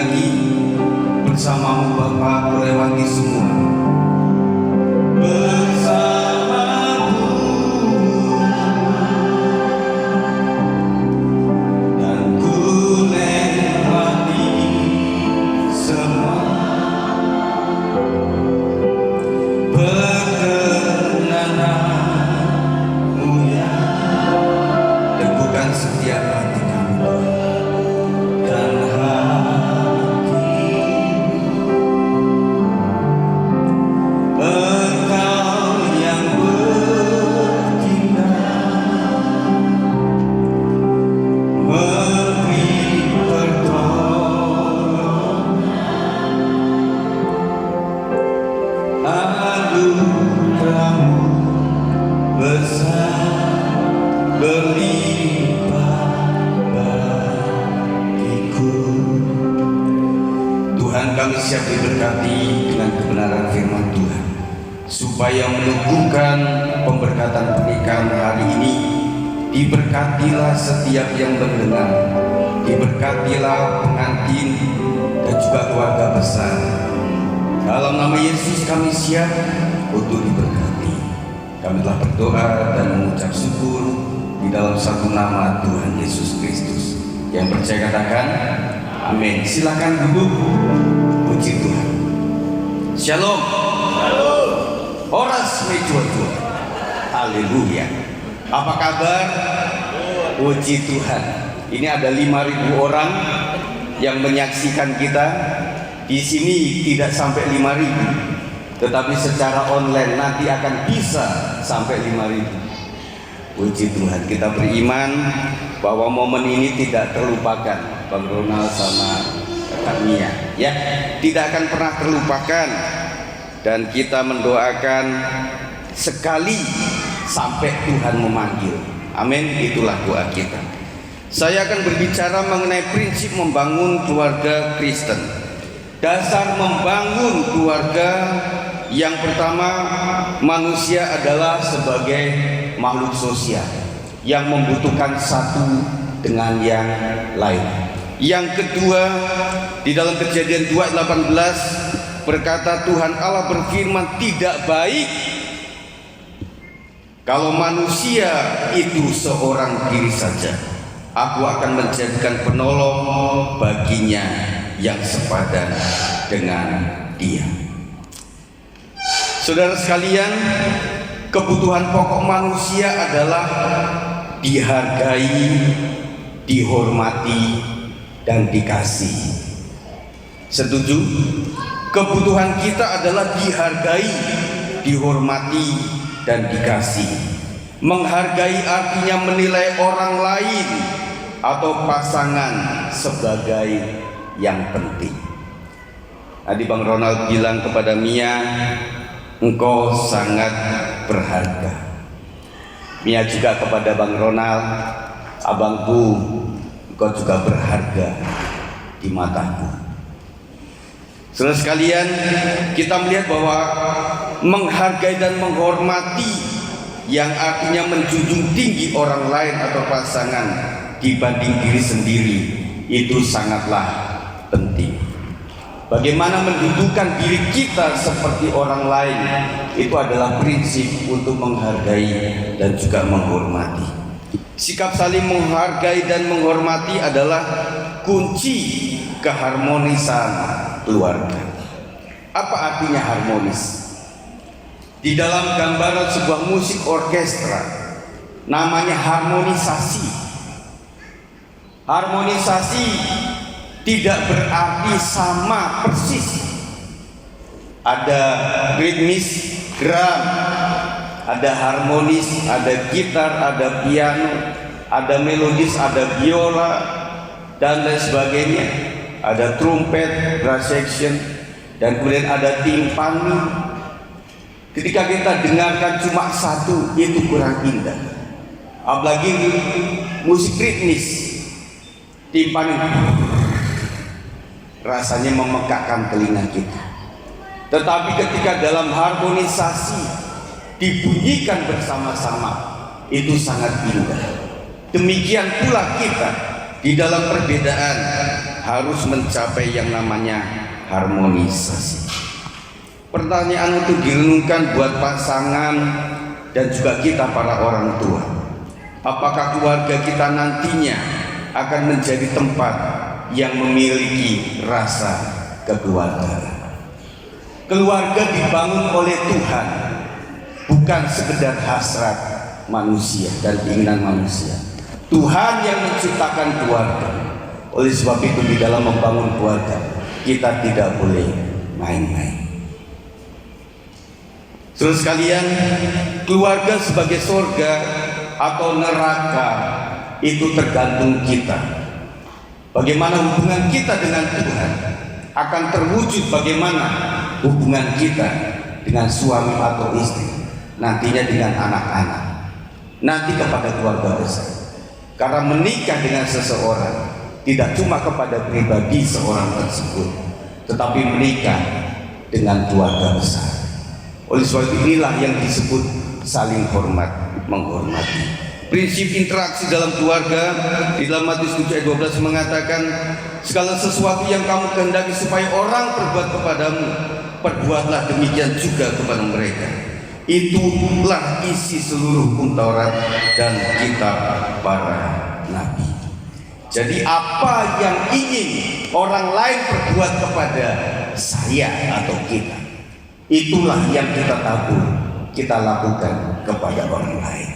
lagi bersamamu Bapa melewati semua. Bersamamu dan ku lewati semua perkenananmu ya. Teguhkan setiap hati kami dan Tuhan, kami siap diberkati dengan kebenaran firman Tuhan, supaya menumbuhkan pemberkatan pernikahan hari ini. Diberkatilah setiap yang mendengar, diberkatilah pengantin dan juga keluarga besar. Dalam nama Yesus kami siap untuk diberkati. Kami telah berdoa dan mengucap syukur di dalam satu nama Tuhan Yesus Kristus. Yang percaya katakan amin. Silakan duduk. Puji Tuhan. Shalom. Shalom. Horas mejua. Haleluya. Apa kabar? Puji Tuhan. Ini ada 5.000 orang yang menyaksikan kita. Di sini tidak sampai 5.000, tetapi secara online nanti akan bisa sampai 5.000. Puji Tuhan. Kita beriman bahwa momen ini tidak terlupakan. Bang Ronald sama Kak Mia, ya, tidak akan pernah terlupakan. Dan kita mendoakan sekali sampai Tuhan memanggil. Amin. Itulah doa kita. Saya akan berbicara mengenai prinsip membangun keluarga Kristen. Dasar membangun keluarga yang pertama, manusia adalah sebagai makhluk sosial yang membutuhkan satu dengan yang lain. Yang kedua, di dalam Kejadian 2:18 berkata, Tuhan Allah berfirman, tidak baik kalau manusia itu seorang diri saja. Aku akan menjadikan penolong baginya yang sepadan dengan dia. Saudara sekalian, kebutuhan pokok manusia adalah dihargai, dihormati, dan dikasih. Setuju? Kebutuhan kita adalah dihargai, dihormati, dan dikasih. Menghargai artinya menilai orang lain atau pasangan sebagai yang penting. Tadi Bang Ronald bilang kepada Mia, engkau sangat berharga. Mia juga kepada Bang Ronald, abangku, engkau juga berharga di mataku. Saudara sekalian, kita melihat bahwa menghargai dan menghormati, yang artinya menjunjung tinggi orang lain atau pasangan dibanding diri sendiri, itu sangatlah penting. Bagaimana mendudukan diri kita seperti orang lain, itu adalah prinsip untuk menghargai dan juga menghormati. Sikap saling menghargai dan menghormati adalah kunci keharmonisan keluarga. Apa artinya harmonis? Di dalam gambaran sebuah musik orkestra namanya harmonisasi. Harmonisasi tidak berarti sama persis. Ada ritmis drum, ada harmonis, ada gitar, ada piano, ada melodis, ada biola, dan lain sebagainya. Ada trumpet, brass section, dan kemudian ada timpani. Ketika kita dengarkan cuma satu, itu kurang indah. Apalagi musik ritmis, timpani rasanya memekakkan telinga kita. Tetapi ketika dalam harmonisasi dibunyikan bersama-sama, itu sangat indah. Demikian pula kita di dalam perbedaan harus mencapai yang namanya harmonisasi. Pertanyaan untuk direnungkan buat pasangan dan juga kita para orang tua. Apakah keluarga kita nantinya akan menjadi tempat yang memiliki rasa kekeluargaan? Keluarga dibangun oleh Tuhan, bukan sekedar hasrat manusia dan keinginan manusia. Tuhan yang menciptakan keluarga. Oleh sebab itu di dalam membangun keluarga kita tidak boleh main-main. Saudara sekalian, keluarga sebagai surga atau neraka itu tergantung kita. Bagaimana hubungan kita dengan Tuhan akan terwujud bagaimana hubungan kita dengan suami atau istri, nantinya dengan anak-anak, nanti kepada keluarga besar. Karena menikah dengan seseorang tidak cuma kepada pribadi seorang tersebut, tetapi menikah dengan keluarga besar. Oleh sebab inilah yang disebut saling hormat menghormati. Prinsip interaksi dalam keluarga di dalam Matius 7 ayat 12 mengatakan, segala sesuatu yang kamu kehendaki supaya orang perbuat kepadamu, perbuatlah demikian juga kepada mereka. Itulah isi seluruh hukum Taurat dan kitab para nabi. Jadi apa yang ingin orang lain perbuat kepada saya atau kita, itulah yang kita tabur, kita lakukan kepada orang lain.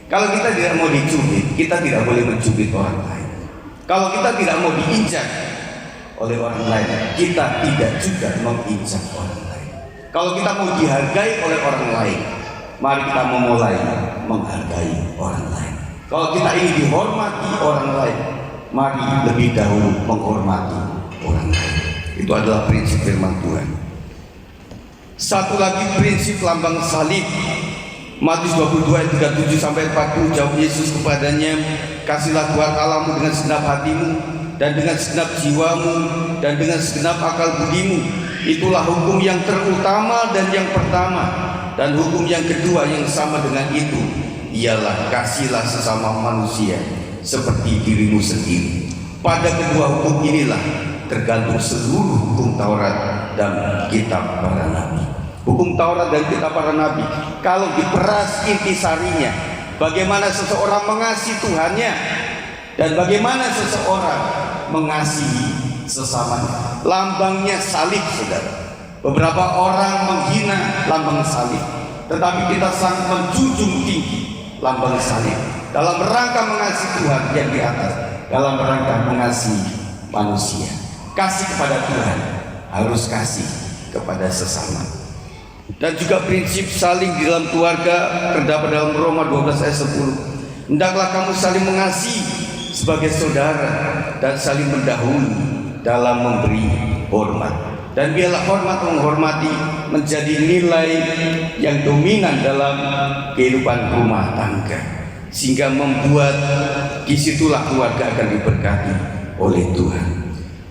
Kalau kita tidak mau dicubit, kita tidak boleh mencubit orang lain. Kalau kita tidak mau diinjak oleh orang lain, kita tidak juga menginjak orang lain. Kalau kita mau dihargai oleh orang lain, mari kita memulai menghargai orang lain. Kalau kita ingin dihormati orang lain, mari lebih dahulu menghormati orang lain. Itu adalah prinsip firman Tuhan. Satu lagi prinsip lambang salib. Matius 22 ayat 37 sampai 40, jawab Yesus kepadanya, kasihlah Tuhan Allahmu dengan segenap hatimu dan dengan segenap jiwamu dan dengan segenap akal budimu. Itulah hukum yang terutama dan yang pertama. Dan hukum yang kedua yang sama dengan itu ialah kasihlah sesama manusia seperti dirimu sendiri. Pada kedua hukum inilah tergantung seluruh hukum Taurat dan kitab para nabi. Hukum Taurat dan kitab para nabi, kalau diperas intisarinya, bagaimana seseorang mengasihi Tuhannya dan bagaimana seseorang mengasihi sesamanya. Lambangnya salib, saudara. Beberapa orang menghina lambang salib, tetapi kita sangat menjunjung tinggi lambang salib dalam rangka mengasihi Tuhan yang di atas, dalam rangka mengasihi manusia. Kasih kepada Tuhan, harus kasih kepada sesama. Dan juga prinsip saling di dalam keluarga terdapat dalam Roma 12 ayat 10. Hendaklah kamu saling mengasihi sebagai saudara dan saling mendahului dalam memberi hormat. Dan biarlah hormat menghormati menjadi nilai yang dominan dalam kehidupan rumah tangga, sehingga membuat disitulah keluarga akan diberkati oleh Tuhan.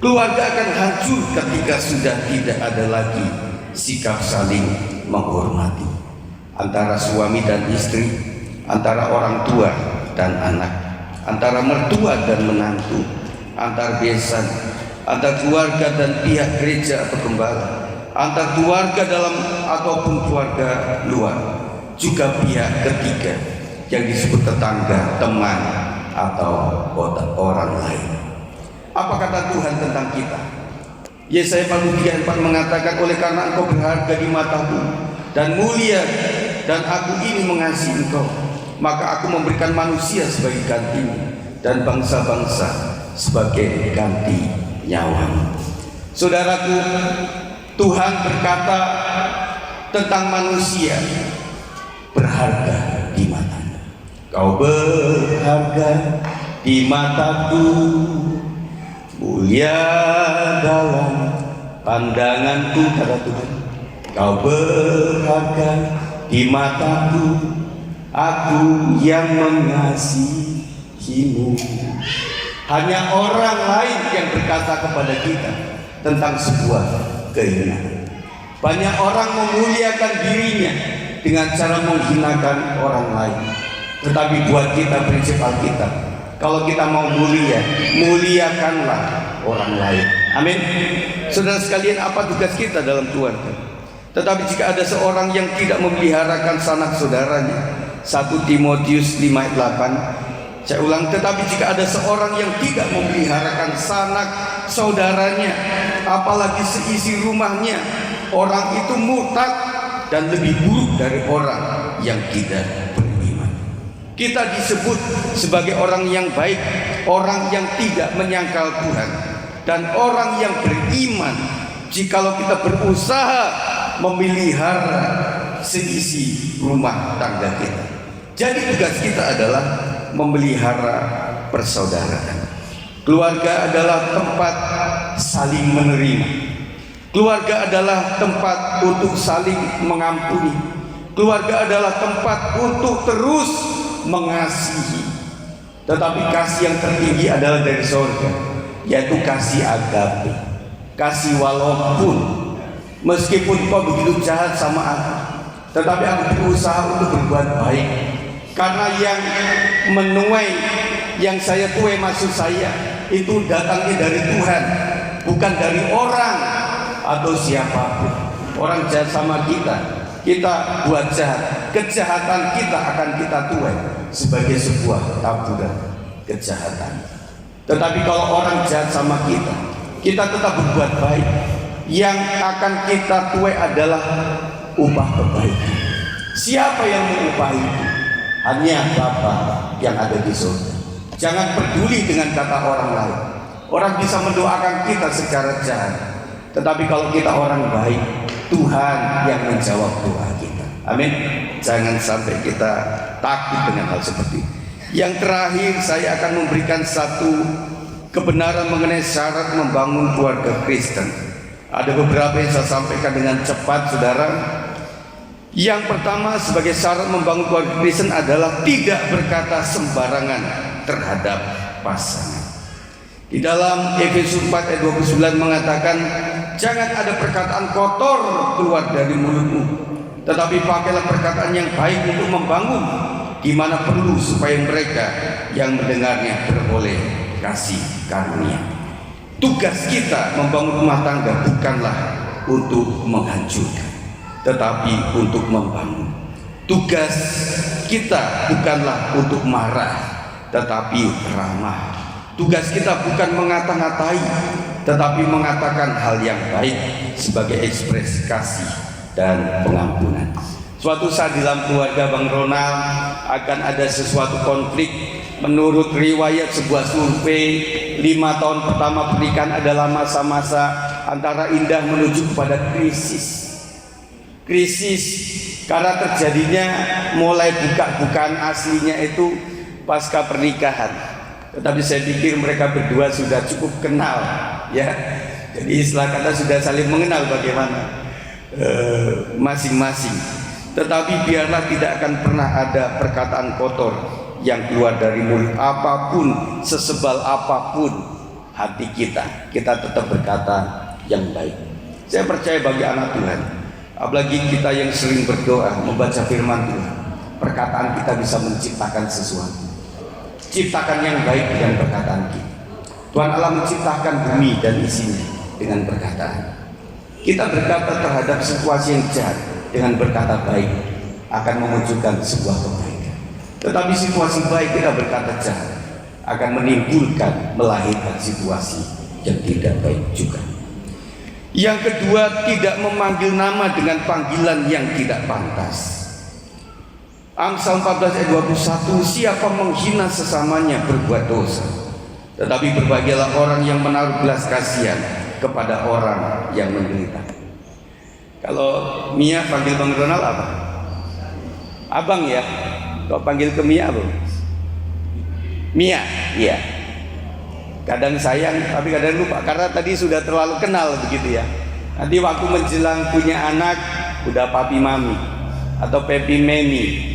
Keluarga akan hancur ketika sudah tidak ada lagi sikap saling menghormati antara suami dan istri, antara orang tua dan anak, antara mertua dan menantu, antar besan, antar keluarga dan pihak gereja atau gembala, antar keluarga dalam ataupun keluarga luar, juga pihak ketiga yang disebut tetangga, teman, atau orang lain. Apa kata Tuhan tentang kita? Yesaya 43 ayat 4 mengatakan, oleh karena engkau berharga di mataku dan mulia dan aku ini mengasihi engkau, maka aku memberikan manusia sebagai gantimu dan bangsa-bangsa sebagai ganti nyawamu. Saudaraku, Tuhan berkata tentang manusia, berharga di matanya. Kau berharga di mataku, mulia dalam pandanganku, kata Tuhan. Kau berharga di mataku, aku yang mengasihimu. Hanya orang lain yang berkata kepada kita tentang sebuah keinginan. Banyak orang memuliakan dirinya dengan cara menghinakan orang lain. Tetapi buat kita prinsip Alkitab, Kalau kita mau mulia, muliakanlah orang lain. Amin. Saudara sekalian, apa tugas kita dalam Tuhan? Tetapi jika ada seorang yang tidak memeliharakan sanak saudaranya, 1 Timotius 5 ayat 8. Saya ulang, tetapi jika ada seorang yang tidak memeliharakan sanak saudaranya, apalagi seisi rumahnya, orang itu murtad dan lebih buruk dari orang yang tidak beriman. Kita disebut sebagai orang yang baik, orang yang tidak menyangkal Tuhan, dan orang yang beriman jikalau kita berusaha memelihara seisi rumah tangga kita. Jadi tugas kita adalah memelihara persaudaraan. Keluarga adalah tempat saling menerima. Keluarga adalah tempat untuk saling mengampuni. Keluarga adalah tempat untuk terus mengasihi. Tetapi kasih yang tertinggi adalah dari surga, yaitu kasih agape. Kasih walaupun meskipun kau begitu jahat sama aku, tetapi aku berusaha untuk berbuat baik. Karena yang menuai, yang saya tuai maksud saya, itu datangnya dari Tuhan, bukan dari orang atau siapapun. Orang jahat sama kita, kita buat jahat, kejahatan kita akan kita tuai sebagai sebuah taburan kejahatan. Tetapi kalau orang jahat sama kita, kita tetap berbuat baik. Yang akan kita tuai adalah upah kebaikan. Siapa yang mengupahi itu? Hanya Bapa yang ada di surga. Jangan peduli dengan kata orang lain. Orang bisa mendoakan kita secara jahat, tetapi kalau kita orang baik, Tuhan yang menjawab doa kita. Amin. Jangan sampai kita takut dengan hal seperti itu. Yang terakhir, saya akan memberikan satu kebenaran mengenai syarat membangun keluarga Kristen. Ada beberapa yang saya sampaikan dengan cepat, saudara. Yang pertama, sebagai syarat membangun keluarga Kristen adalah tidak berkata sembarangan terhadap pasangan. Di dalam Efesus 4 ayat 29 mengatakan, jangan ada perkataan kotor keluar dari mulutmu, tetapi pakailah perkataan yang baik untuk membangun, di mana perlu, supaya mereka yang mendengarnya beroleh kasih karunia. Tugas kita membangun rumah tangga bukanlah untuk menghancurkan, tetapi untuk membangun. Tugas kita bukanlah untuk marah, tetapi ramah. Tugas kita bukan mengata-ngatai, tetapi mengatakan hal yang baik sebagai ekspresi kasih dan pengampunan. Suatu saat di dalam keluarga Bang Ronald akan ada sesuatu konflik. Menurut riwayat sebuah survei, 5 tahun pertama pernikahan adalah masa-masa antara indah menuju kepada krisis. Krisis karena terjadinya mulai buka-bukaan aslinya itu pasca pernikahan. Tetapi saya pikir mereka berdua sudah cukup kenal, ya. Jadi istilah kata sudah saling mengenal bagaimana masing-masing. Tetapi biarlah tidak akan pernah ada perkataan kotor yang keluar dari mulut, apapun, sesebal apapun hati kita tetap berkata yang baik. Saya percaya bagi anak Tuhan, apalagi kita yang sering berdoa, membaca firman Tuhan, perkataan kita bisa menciptakan sesuatu. Ciptakan yang baik dengan perkataan kita. Tuhan Allah menciptakan bumi dan isinya dengan perkataan. Kita berkata terhadap situasi yang jahat dengan berkata baik akan memunculkan sebuah kebaikan. Tetapi situasi baik kita berkata jahat akan menimbulkan, melahirkan situasi yang tidak baik juga. Yang kedua, tidak memanggil nama dengan panggilan yang tidak pantas. Amsal 14 ayat 21, siapa menghina sesamanya berbuat dosa, tetapi berbahagialah orang yang menaruh belas kasihan kepada orang yang menderita. Kalau Mia panggil Bang Ronald apa? Abang ya. Kau panggil ke Mia apa? Mia, iya. Kadang sayang, tapi kadang lupa karena tadi sudah terlalu kenal begitu ya. Nanti waktu menjelang punya anak, udah papi mami atau pepi memi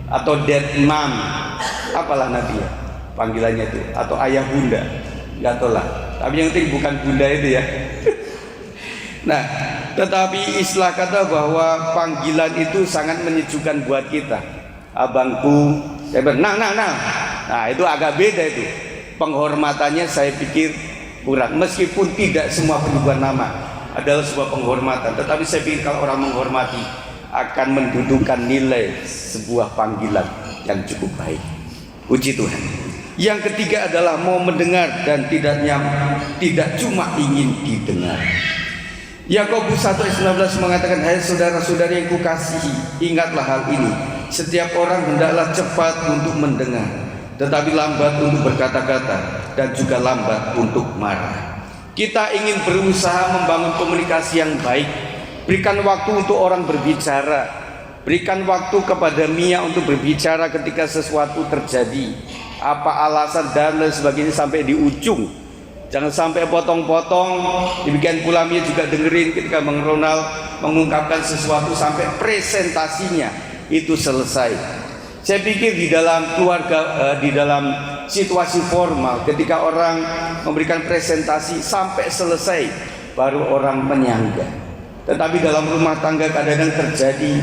atau dad mom, apalah nanti ya panggilannya itu, atau ayah bunda, nggak tahu lah. Tapi yang penting bukan bunda itu ya. Nah, tetapi istilah kata bahwa panggilan itu sangat menyejukkan buat kita. Abangku, saya bilang, nah, Nah, itu agak beda itu. Penghormatannya saya pikir kurang. Meskipun tidak semua penyebutan nama adalah sebuah penghormatan, tetapi saya pikir kalau orang menghormati akan mendudukan nilai sebuah panggilan yang cukup baik. Puji Tuhan. Yang ketiga adalah mau mendengar dan tidak cuma ingin didengar. Yakobus 1:19 mengatakan, hai saudara-saudari yang kukasihi, ingatlah hal ini. Setiap orang hendaklah cepat untuk mendengar, tetapi lambat untuk berkata-kata, dan juga lambat untuk marah. Kita ingin berusaha membangun komunikasi yang baik. Berikan waktu untuk orang berbicara. Berikan waktu kepada Mia untuk berbicara ketika sesuatu terjadi, apa alasan dan lain sebagainya sampai di ujung. Jangan sampai potong-potong. Demikian pula Mia juga dengerin ketika Bang Ronald mengungkapkan sesuatu sampai presentasinya itu selesai. Saya pikir di dalam keluarga, di dalam situasi formal, ketika orang memberikan presentasi sampai selesai baru orang menyangga. Tetapi dalam rumah tangga kadang-kadang terjadi,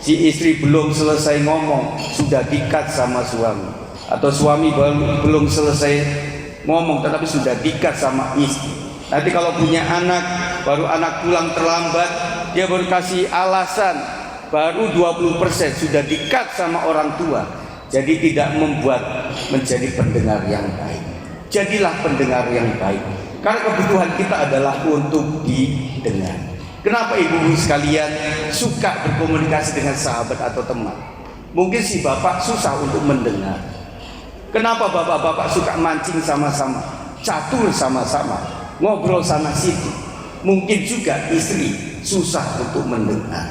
si istri belum selesai ngomong sudah di-cut sama suami, atau suami belum selesai ngomong tetapi sudah di-cut sama istri. Nanti kalau punya anak, baru anak pulang terlambat, dia baru kasih alasan, baru 20% sudah di-cut sama orang tua. Jadi tidak membuat menjadi pendengar yang baik. Jadilah pendengar yang baik, karena kebutuhan kita adalah untuk didengar. Kenapa ibu-ibu sekalian suka berkomunikasi dengan sahabat atau teman? Mungkin si bapak susah untuk mendengar. Kenapa bapak-bapak suka mancing sama-sama, catur sama-sama, ngobrol sana situ? Mungkin juga istri susah untuk mendengar.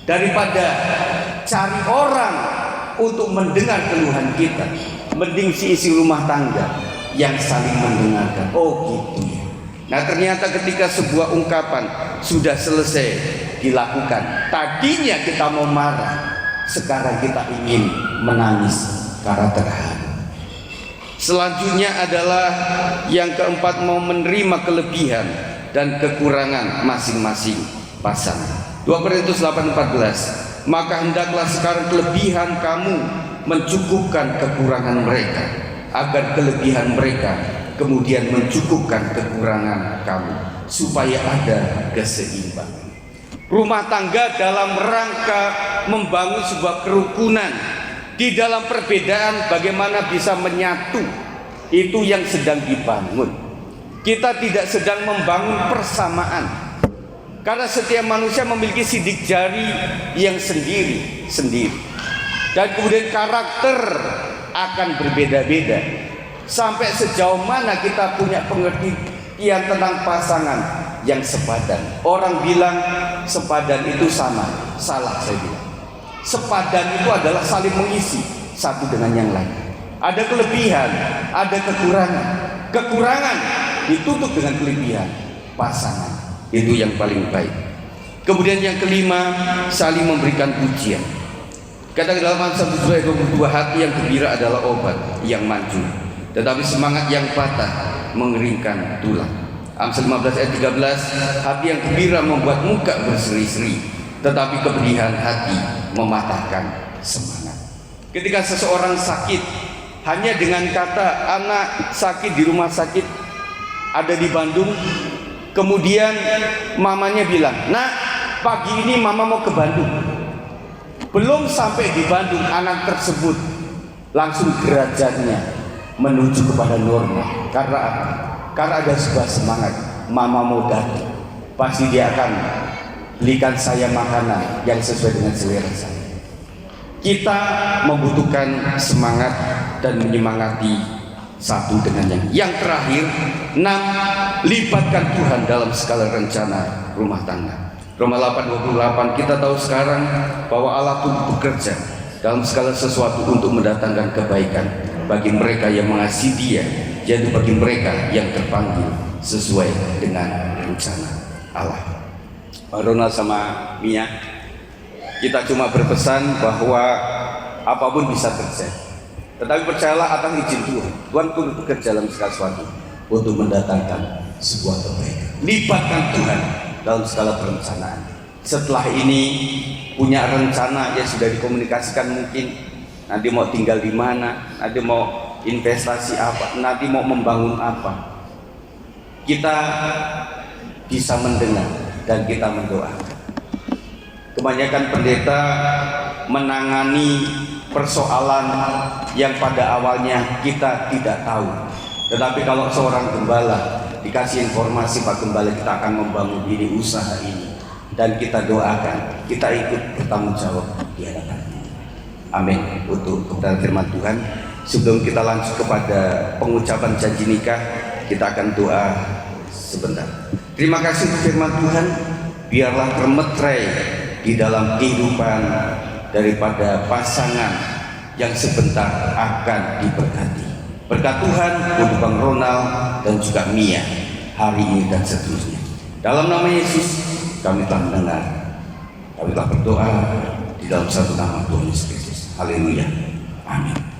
Daripada cari orang untuk mendengar keluhan kita, mending si isi rumah tangga yang saling mendengarkan. Oh gitu ya. Nah ternyata ketika sebuah ungkapan sudah selesai dilakukan, tadinya kita mau marah, sekarang kita ingin menangis karena terharu. Selanjutnya adalah yang keempat, mau menerima kelebihan dan kekurangan masing-masing pasangan. 2 Korintus 8:14, maka hendaklah sekarang kelebihan kamu mencukupkan kekurangan mereka, agar kelebihan mereka kemudian mencukupkan kekurangan kamu, supaya ada keseimbangan. Rumah tangga dalam rangka membangun sebuah kerukunan. Di dalam perbedaan bagaimana bisa menyatu, itu yang sedang dibangun. Kita tidak sedang membangun persamaan, karena setiap manusia memiliki sidik jari yang sendiri-sendiri, dan kemudian karakter akan berbeda-beda. Sampai sejauh mana kita punya pengertian tentang pasangan yang sepadan. Orang bilang sepadan itu sama, salah saya bilang. Sepadan itu adalah saling mengisi satu dengan yang lain. Ada kelebihan, ada kekurangan. Kekurangan ditutup dengan kelebihan pasangan. Itu yang paling baik. Kemudian yang kelima, saling memberikan pujian. Kata dalam Amsal 22, hati yang gembira adalah obat yang manjur, tetapi semangat yang patah mengeringkan tulang. Amsal 15 ayat 13, hati yang gembira membuat muka berseri-seri, tetapi kepedihan hati mematahkan semangat. Ketika seseorang sakit, hanya dengan kata anak sakit di rumah sakit, ada di Bandung, kemudian mamanya bilang, nak pagi ini mama mau ke Bandung. Belum sampai di Bandung, anak tersebut langsung derajatnya menuju kepada normal. Karena apa? Karena ada sebuah semangat, mama mau datang, pasti dia akan belikan saya makanan yang sesuai dengan selera saya. Kita membutuhkan semangat dan menyemangati satu dengan yang lain. Yang terakhir, 6, libatkan Tuhan dalam segala rencana rumah tangga. Roma 8:28, kita tahu sekarang bahwa Allah itu bekerja dalam segala sesuatu untuk mendatangkan kebaikan bagi mereka yang mengasihi Dia, yaitu bagi mereka yang terpanggil sesuai dengan rencana Allah. Pak Ronald sama Mia, kita cuma berpesan bahwa apapun bisa terjadi, tetapi percayalah akan izin Tuhan. Tuhan turut bekerja dalam segala sesuatu untuk mendatangkan sebuah kebaikan. Libatkan Tuhan dalam segala perencanaan. Setelah ini punya rencana yang sudah dikomunikasikan, mungkin nanti mau tinggal di mana, nanti mau investasi apa, nanti mau membangun apa. Kita bisa mendengar dan kita mendoakan. Kebanyakan pendeta menangani persoalan yang pada awalnya kita tidak tahu. Tetapi kalau seorang gembala dikasih informasi, Pak Gembala, kita akan membangun ini, usaha ini, dan kita doakan, kita ikut bertanggung jawab di hadapannya. Amin. Untuk kebenaran firman Tuhan, sebelum kita langsung kepada pengucapan janji nikah, kita akan doa sebentar. Terima kasih untuk firman Tuhan. Biarlah termetrai di dalam kehidupan daripada pasangan yang sebentar akan diberkati. Berkat Tuhan untuk Bang Ronald dan juga Mia hari ini dan seterusnya. Dalam nama Yesus kami telah mendengar, kami telah berdoa di dalam satu nama Tuhan Yesus Kristus. Haleluya. Amin.